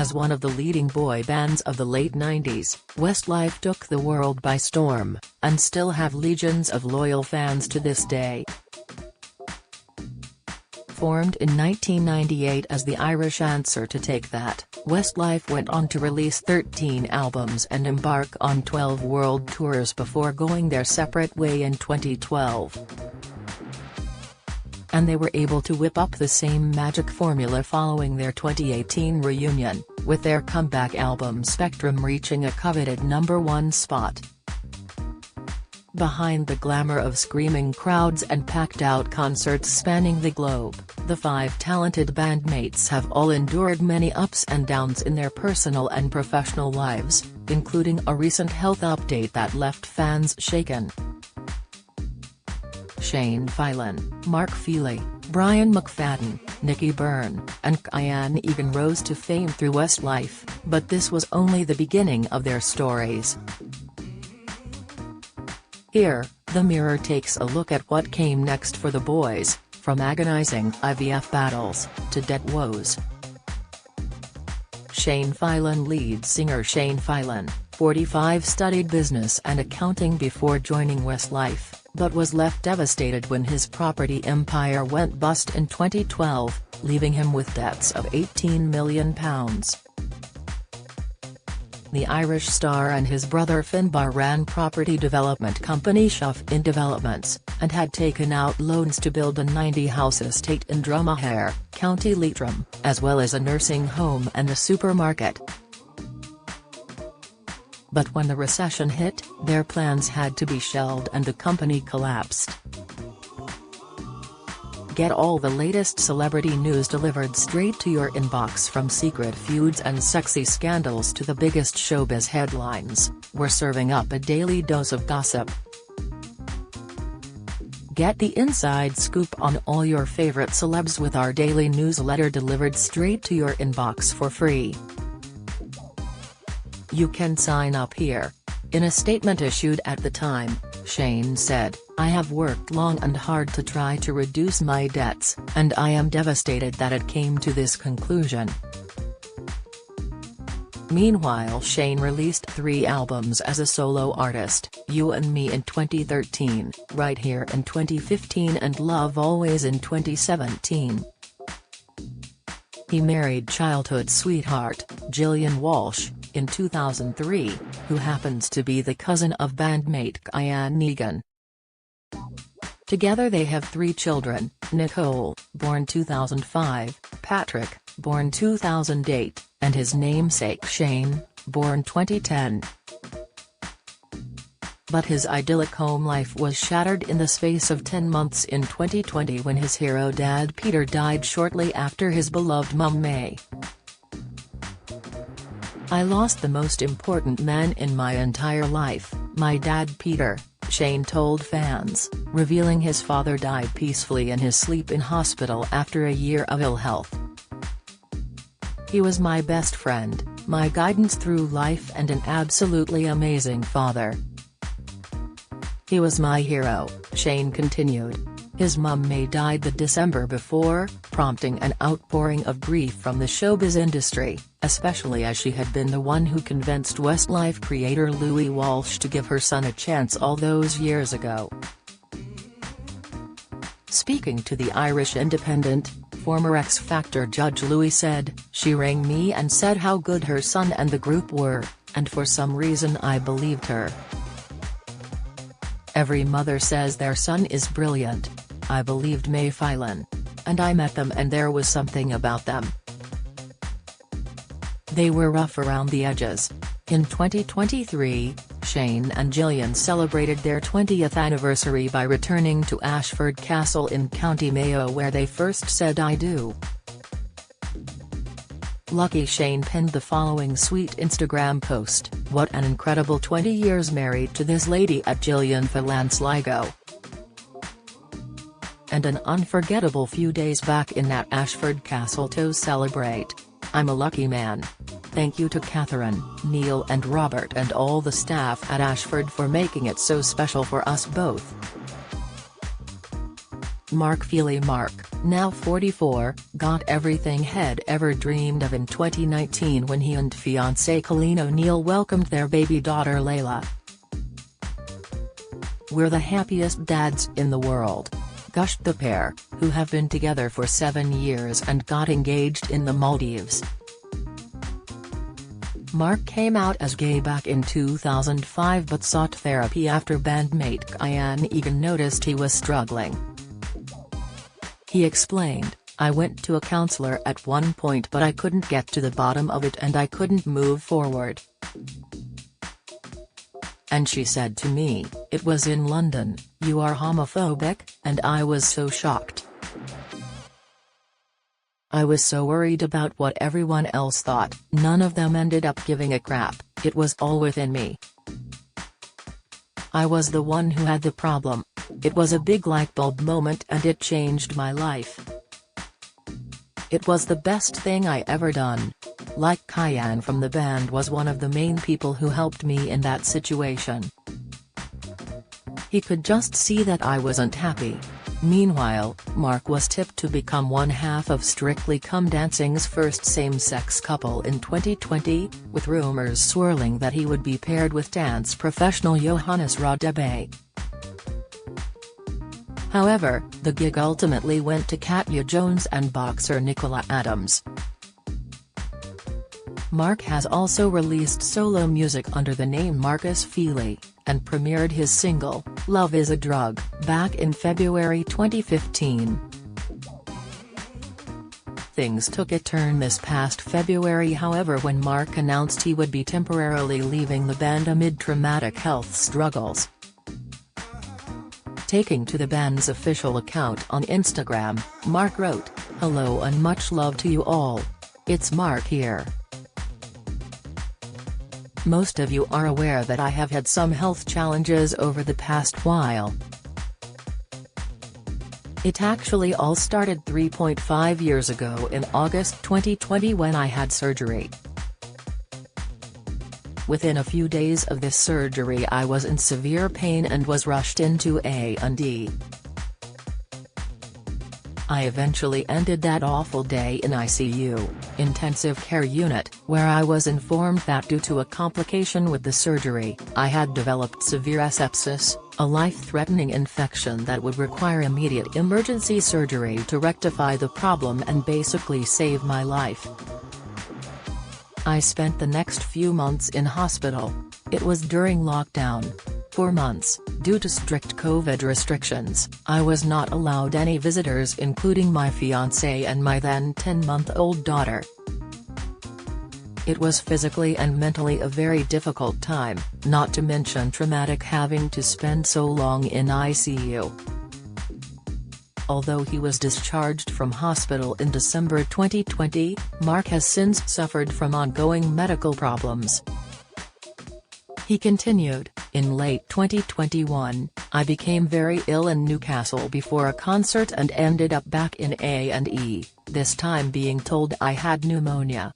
As one of the leading boy bands of the late 90s, Westlife took the world by storm, and still have legions of loyal fans to this day. Formed in 1998 as the Irish answer to Take That, Westlife went on to release 13 albums and embark on 12 world tours before going their separate way in 2012. And they were able to whip up the same magic formula following their 2018 reunion, with their comeback album Spectrum reaching a coveted #1 spot. Behind the glamour of screaming crowds and packed-out concerts spanning the globe, the five talented bandmates have all endured many ups and downs in their personal and professional lives, including a recent health update that left fans shaken. Shane Filan, Mark Feely, Brian McFadden, Nicky Byrne, and Kyan Egan rose to fame through Westlife, but this was only the beginning of their stories. Here, the Mirror takes a look at what came next for the boys, from agonizing IVF battles, to debt woes. Shane Filan lead singer Shane Filan, 45 studied business and accounting before joining Westlife, but was left devastated when his property empire went bust in 2012, leaving him with debts of £18 million. The Irish star and his brother Finbar ran property development company Shuff in Developments, and had taken out loans to build a 90-house estate in Dromahare, County Leitrim, as well as a nursing home and a supermarket. But when the recession hit, their plans had to be shelved and the company collapsed. Get all the latest celebrity news delivered straight to your inbox, from secret feuds and sexy scandals to the biggest showbiz headlines. We're serving up a daily dose of gossip. Get the inside scoop on all your favorite celebs with our daily newsletter delivered straight to your inbox for free. You can sign up here. In a statement issued at the time, Shane said, "I have worked long and hard to try to reduce my debts, and I am devastated that it came to this conclusion." Meanwhile, Shane released 3 albums as a solo artist, You and Me in 2013, Right Here in 2015 and Love Always in 2017. He married childhood sweetheart, Gillian Walsh, in 2003, who happens to be the cousin of bandmate Kyan Egan. Together they have 3 children, Nicole, born 2005, Patrick, born 2008, and his namesake Shane, born 2010. But his idyllic home life was shattered in the space of 10 months in 2020 when his hero dad Peter died shortly after his beloved mum May. "I lost the most important man in my entire life, my dad Peter," Shane told fans, revealing his father died peacefully in his sleep in hospital after a year of ill health. "He was my best friend, my guidance through life and an absolutely amazing father. He was my hero," Shane continued. His mum May died the December before, prompting an outpouring of grief from the showbiz industry, especially as she had been the one who convinced Westlife creator Louis Walsh to give her son a chance all those years ago. Speaking to the Irish Independent, former X Factor judge Louis said, "She rang me and said how good her son and the group were, and for some reason I believed her. Every mother says their son is brilliant. I believed May Filan. And I met them and there was something about them. They were rough around the edges." In 2023, Shane and Gillian celebrated their 20th anniversary by returning to Ashford Castle in County Mayo, where they first said "I do." Lucky Shane penned the following sweet Instagram post: "What an incredible 20 years married to this lady at Gillian Filan Sligo. And an unforgettable few days back in that Ashford Castle to celebrate. I'm a lucky man. Thank you to Catherine, Neil and Robert and all the staff at Ashford for making it so special for us both." Mark Feely. Mark, now 44, got everything he'd ever dreamed of in 2019 when he and fiancée Colleen O'Neill welcomed their baby daughter Layla. "We're the happiest dads in the world," gushed the pair, who have been together for 7 years and got engaged in the Maldives. Mark came out as gay back in 2005 but sought therapy after bandmate Kyan Egan noticed he was struggling. He explained, "I went to a counselor at one point but I couldn't get to the bottom of it and I couldn't move forward. And she said to me, 'It was in London, you are homophobic,' and I was so shocked. I was so worried about what everyone else thought. None of them ended up giving a crap, it was all within me. I was the one who had the problem. It was a big light bulb moment and it changed my life. It was the best thing I ever done." Like Kyan from the band was one of the main people who helped me in that situation. He could just see that I wasn't happy. Meanwhile, Mark was tipped to become one half of Strictly Come Dancing's first same-sex couple in 2020, with rumors swirling that he would be paired with dance professional Johannes Radebe. However, the gig ultimately went to Katya Jones and boxer Nicola Adams. Mark has also released solo music under the name Marcus Feely, and premiered his single, "Love Is a Drug," back in February 2015. Things took a turn this past February however when Mark announced he would be temporarily leaving the band amid traumatic health struggles. Taking to the band's official account on Instagram, Mark wrote, "Hello and much love to you all. It's Mark here. Most of you are aware that I have had some health challenges over the past while. It actually all started 3.5 years ago in August 2020 when I had surgery. Within a few days of this surgery I was in severe pain and was rushed into A&E. I eventually ended that awful day in ICU, intensive care unit, where I was informed that due to a complication with the surgery, I had developed severe sepsis, a life-threatening infection that would require immediate emergency surgery to rectify the problem and basically save my life. I spent the next few months in hospital. It was during lockdown. For months, due to strict COVID restrictions, I was not allowed any visitors including my fiancé and my then 10-month-old daughter. It was physically and mentally a very difficult time, not to mention traumatic having to spend so long in ICU. Although he was discharged from hospital in December 2020, Mark has since suffered from ongoing medical problems. He continued, "In late 2021, I became very ill in Newcastle before a concert and ended up back in A&E, this time being told I had pneumonia.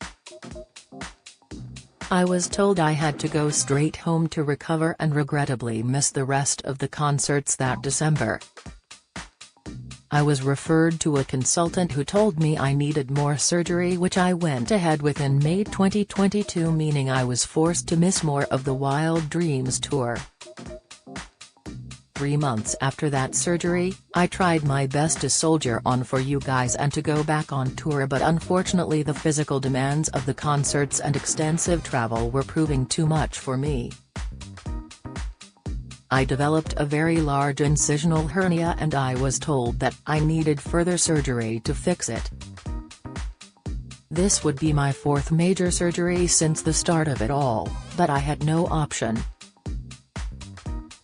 I was told I had to go straight home to recover and regrettably missed the rest of the concerts that December. I was referred to a consultant who told me I needed more surgery which I went ahead with in May 2022 meaning I was forced to miss more of the Wild Dreams tour. 3 months after that surgery, I tried my best to soldier on for you guys and to go back on tour but unfortunately the physical demands of the concerts and extensive travel were proving too much for me. I developed a very large incisional hernia and I was told that I needed further surgery to fix it. This would be my 4th major surgery since the start of it all, but I had no option.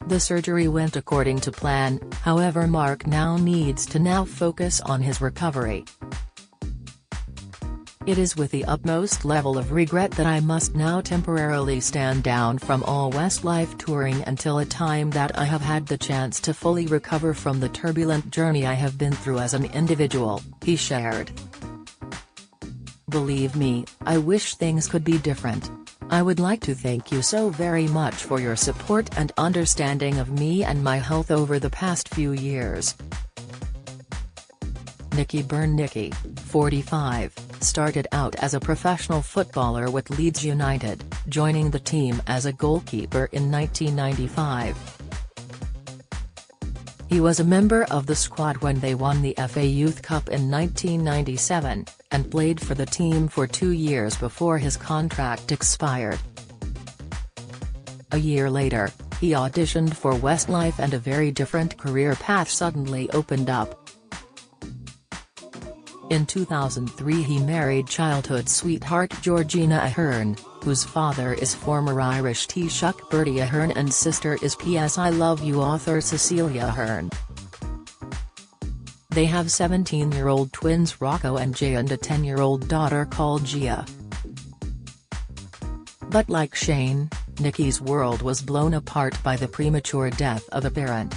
The surgery went according to plan, however Mark now needs to focus on his recovery. It is with the utmost level of regret that I must now temporarily stand down from all Westlife touring until a time that I have had the chance to fully recover from the turbulent journey I have been through as an individual," he shared. "Believe me, I wish things could be different. I would like to thank you so very much for your support and understanding of me and my health over the past few years. Nicky Nicky, 45, started out as a professional footballer with Leeds United, joining the team as a goalkeeper in 1995. He was a member of the squad when they won the FA Youth Cup in 1997, and played for the team for 2 years before his contract expired. A year later, he auditioned for Westlife and a very different career path suddenly opened up. In 2003 he married childhood sweetheart Georgina Ahern, whose father is former Irish Taoiseach Bertie Ahern and sister is P.S. I Love You author Cecilia Ahern. They have 17-year-old twins Rocco and Jay and a 10-year-old daughter called Gia. But like Shane, Nicky's world was blown apart by the premature death of a parent.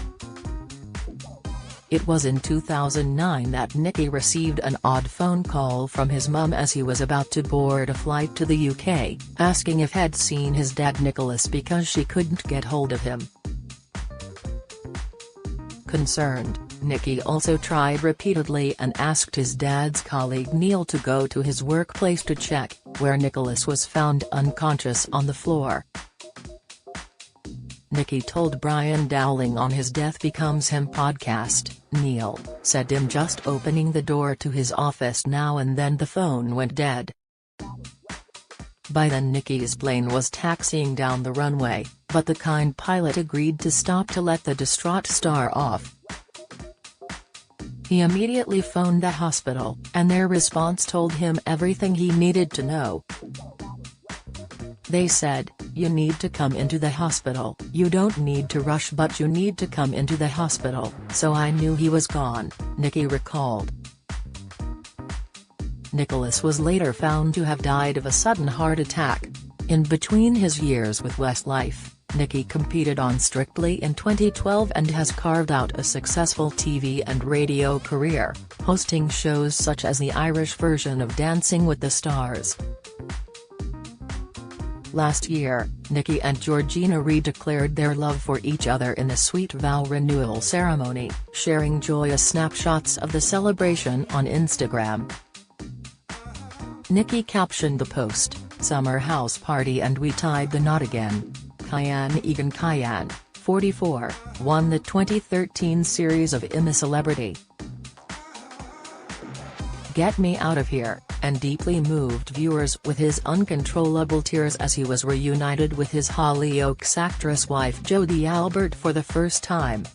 It was in 2009 that Nicky received an odd phone call from his mum as he was about to board a flight to the UK, asking if he'd seen his dad Nicholas because she couldn't get hold of him. Concerned, Nicky also tried repeatedly and asked his dad's colleague Neil to go to his workplace to check, where Nicholas was found unconscious on the floor. Nicky told Brian Dowling on his Death Becomes Him podcast, Neil said him just opening the door to his office now and then the phone went dead. By then Nicky's plane was taxiing down the runway, but the kind pilot agreed to stop to let the distraught star off. He immediately phoned the hospital, and their response told him everything he needed to know. They said, "You need to come into the hospital, you don't need to rush but you need to come into the hospital," so I knew he was gone, Nicky recalled. Nicholas was later found to have died of a sudden heart attack. In between his years with Westlife, Nicky competed on Strictly in 2012 and has carved out a successful TV and radio career, hosting shows such as the Irish version of Dancing with the Stars. Last year, Nicky and Georgina redeclared their love for each other in a sweet vow renewal ceremony, sharing joyous snapshots of the celebration on Instagram. Nicky captioned the post, "Summer house party and we tied the knot again." Kyan, 44, won the 2013 series of I'm a Celebrity. "Get me out of here," and deeply moved viewers with his uncontrollable tears as he was reunited with his Hollyoaks actress wife Jodie Albert for the first time.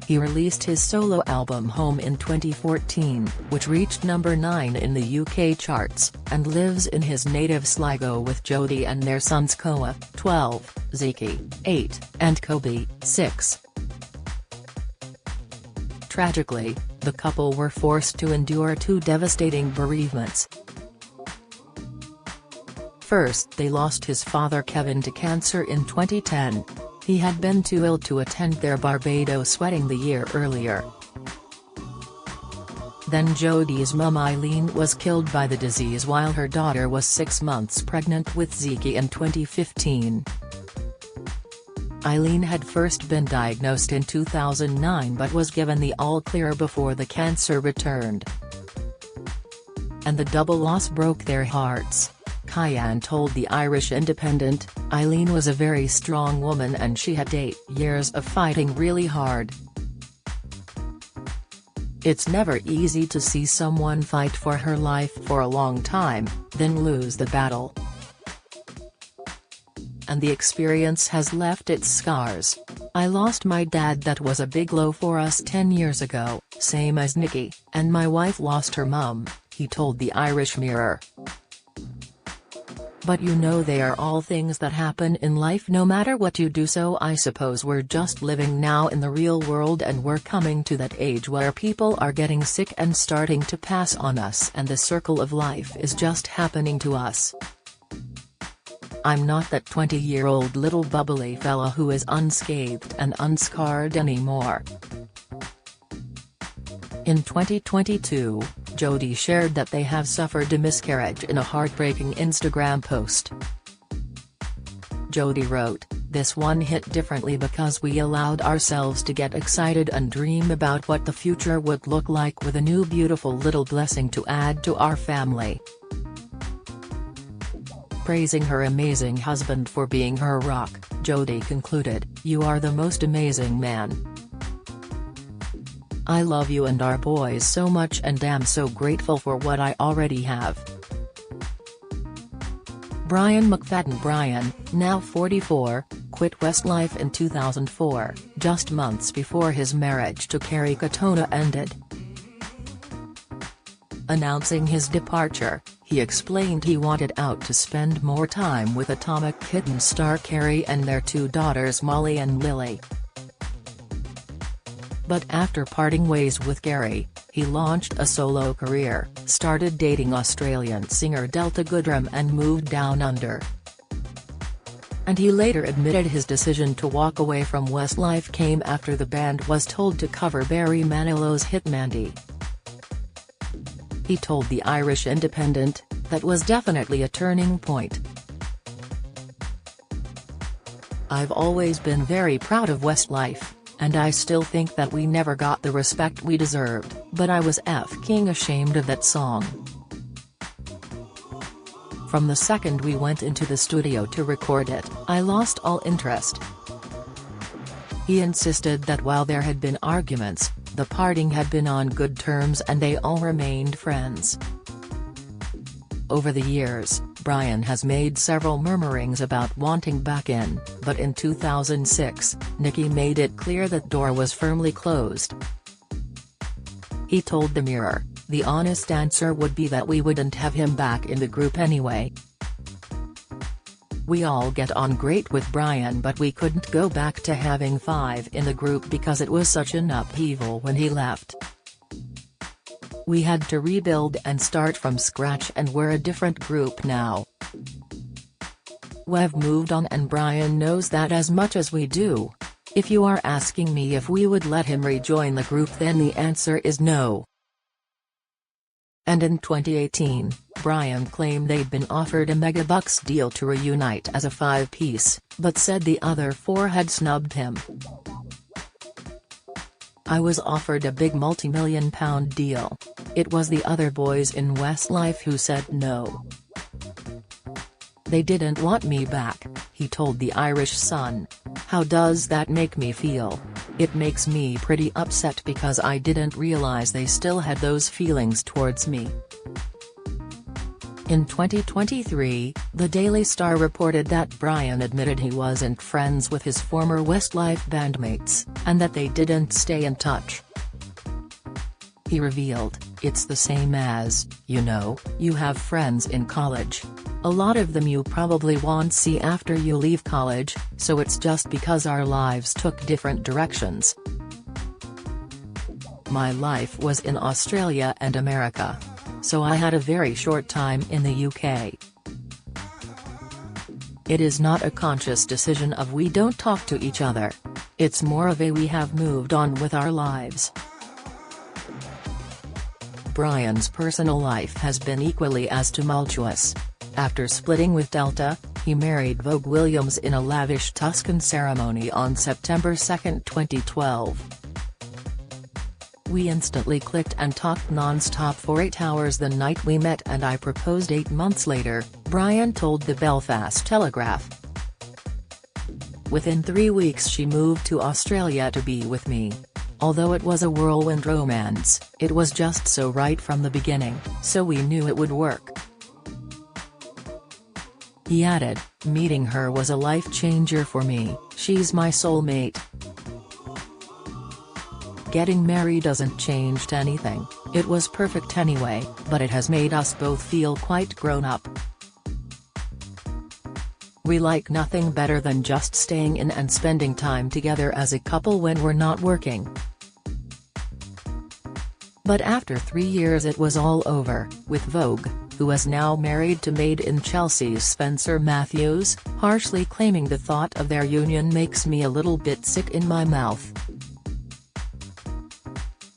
He released his solo album Home in 2014, which reached number 9 in the UK charts, and lives in his native Sligo with Jodie and their sons Koa, 12, Zeke, 8, and Kobe, 6. Tragically, the couple were forced to endure 2 devastating bereavements. First they lost his father Kevin to cancer in 2010. He had been too ill to attend their Barbados wedding the year earlier. Then Jodie's mum Eileen was killed by the disease while her daughter was 6 months pregnant with Zeke in 2015. Eileen had first been diagnosed in 2009 but was given the all-clear before the cancer returned. And the double loss broke their hearts. Kyan told the Irish Independent, "Eileen was a very strong woman and she had 8 years of fighting really hard. It's never easy to see someone fight for her life for a long time, then lose the battle. And the experience has left its scars. I lost my dad, that was a big blow for us 10 years ago, same as Nicky, and my wife lost her mum," he told the Irish Mirror. "But you know they are all things that happen in life no matter what you do, so I suppose we're just living now in the real world and we're coming to that age where people are getting sick and starting to pass on us and the circle of life is just happening to us. I'm not that 20-year-old little bubbly fella who is unscathed and unscarred anymore." In 2022, Jodie shared that they have suffered a miscarriage in a heartbreaking Instagram post. Jodie wrote, This one hit differently because we allowed ourselves to get excited and dream about what the future would look like with a new beautiful little blessing to add to our family. Praising her amazing husband for being her rock, Jodie concluded, "You are the most amazing man. I love you and our boys so much and am so grateful for what I already have." Brian McFadden Brian, now 44, quit Westlife in 2004, just months before his marriage to Carrie Katona ended. Announcing his departure, he explained he wanted out to spend more time with Atomic Kitten star Carrie and their two daughters Molly and Lily. But after parting ways with Carrie, he launched a solo career, started dating Australian singer Delta Goodrem and moved down under. And he later admitted his decision to walk away from Westlife came after the band was told to cover Barry Manilow's hit Mandy. He told the Irish Independent, "That was definitely a turning point. I've always been very proud of Westlife, and I still think that we never got the respect we deserved, but I was f***ing ashamed of that song. From the second we went into the studio to record it, I lost all interest." He insisted that while there had been arguments, the parting had been on good terms and they all remained friends. Over the years, Brian has made several murmurings about wanting back in, but in 2006, Nikki made it clear that door was firmly closed. He told the Mirror, "The honest answer would be that we wouldn't have him back in the group anyway. We all get on great with Brian, but we couldn't go back to having five in the group because it was such an upheaval when he left. We had to rebuild and start from scratch and we're a different group now. We've moved on and Brian knows that as much as we do. If you are asking me if we would let him rejoin the group, then the answer is no." And in 2018, Brian claimed they'd been offered a megabucks deal to reunite as a five-piece, but said the other four had snubbed him. "I was offered a big multi-million-pound deal. It was the other boys in Westlife who said no. They didn't want me back," he told the Irish Sun. "How does that make me feel? It makes me pretty upset because I didn't realize they still had those feelings towards me." In 2023, the Daily Star reported that Brian admitted he wasn't friends with his former Westlife bandmates, and that they didn't stay in touch. He revealed, "It's the same as, you have friends in college. A lot of them you probably won't see after you leave college, so it's just because our lives took different directions. My life was in Australia and America. So I had a very short time in the UK. It is not a conscious decision of we don't talk to each other. It's more of a we have moved on with our lives." Brian's personal life has been equally as tumultuous. After splitting with Delta, he married Vogue Williams in a lavish Tuscan ceremony on September 2, 2012. "We instantly clicked and talked non-stop for 8 hours the night we met and I proposed 8 months later," Brian told the Belfast Telegraph. "Within 3 weeks she moved to Australia to be with me. Although it was a whirlwind romance, it was just so right from the beginning, so we knew it would work." He added, "Meeting her was a life changer for me, she's my soulmate. Getting married doesn't change anything, it was perfect anyway, but it has made us both feel quite grown up. We like nothing better than just staying in and spending time together as a couple when we're not working." But after 3 years it was all over, with Vogue, who is now married to Made in Chelsea's Spencer Matthews, harshly claiming the thought of their union makes me a little bit sick in my mouth.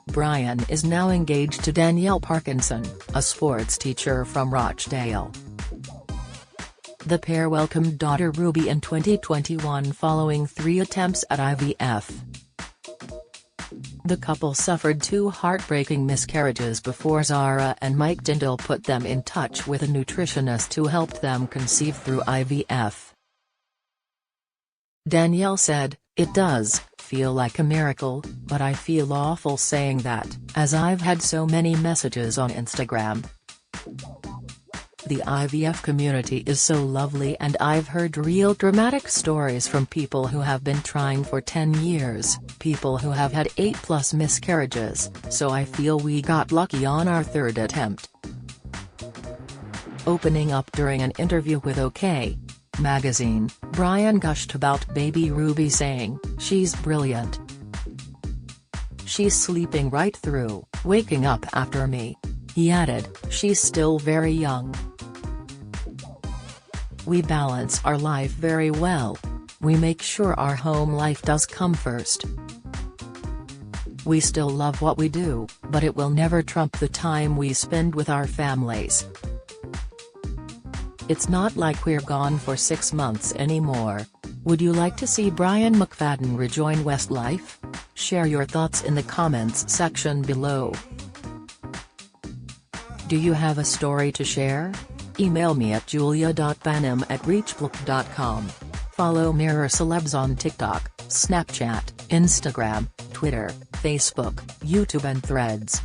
Brian is now engaged to Danielle Parkinson, a sports teacher from Rochdale. The pair welcomed daughter Ruby in 2021 following 3 attempts at IVF. The couple suffered 2 heartbreaking miscarriages before Zara and Mike Dindal put them in touch with a nutritionist who helped them conceive through IVF. Danielle said, "It does feel like a miracle, but I feel awful saying that, as I've had so many messages on Instagram. The IVF community is so lovely and I've heard real dramatic stories from people who have been trying for 10 years, people who have had 8+ miscarriages, so I feel we got lucky on our 3rd attempt." Opening up during an interview with OK! Magazine, Brian gushed about baby Ruby saying, "She's brilliant. She's sleeping right through, waking up after me." He added, "She's still very young. We balance our life very well. We make sure our home life does come first. We still love what we do, but it will never trump the time we spend with our families. It's not like we're gone for 6 months anymore." Would you like to see Brian McFadden rejoin Westlife? Share your thoughts in the comments section below. Do you have a story to share? Email me at julia.banim@reachbook.com. Follow Mirror Celebs on TikTok, Snapchat, Instagram, Twitter, Facebook, YouTube and Threads.